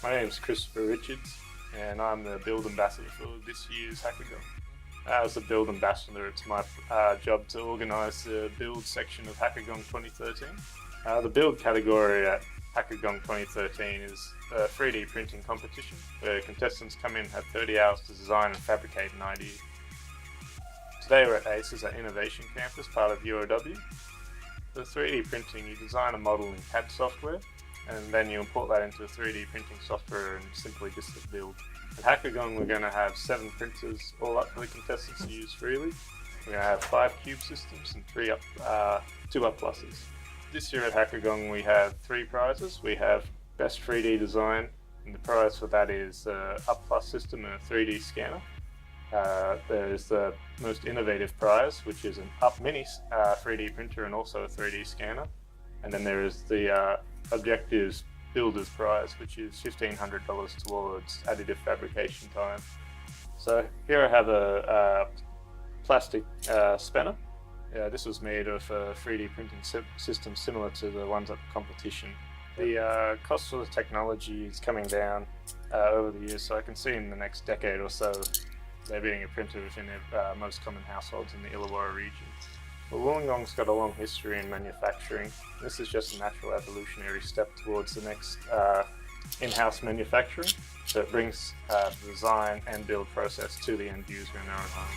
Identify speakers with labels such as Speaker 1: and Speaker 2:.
Speaker 1: My name is Christopher Richards and I'm the Build Ambassador for this year's Hackagong. As a Build Ambassador, it's my job to organise the Build section of Hackagong 2013. The Build category at Hackagong 2013 is a 3D printing competition where contestants come in, have 30 hours to design and fabricate an idea. Today we're at ACE's at Innovation Campus, part of UOW. For 3D printing, you design a model in CAD software and then you import that into 3D printing software and simply just build. At Hackagong we're going to have 7 printers all up for the contestants to use freely. We're going to have 5 cube systems and 2 up pluses. This year at Hackagong we have 3 prizes. We have Best 3D Design, and the prize for that is an Up Plus system and a 3D scanner. There is the Most Innovative prize, which is an Up Mini 3D printer and also a 3D scanner. And then there is the Objectives Builders prize, which is $1,500 towards additive fabrication time. So here I have a plastic spanner. This was made of a 3D printing system similar to the ones at the competition. The cost for the technology is coming down over the years, so I can see in the next decade or so there being a printer within most common households in the Illawarra region. Well, Wollongong's got a long history in manufacturing. This is just a natural evolutionary step towards the next in-house manufacturing that brings the design and build process to the end user in their own home.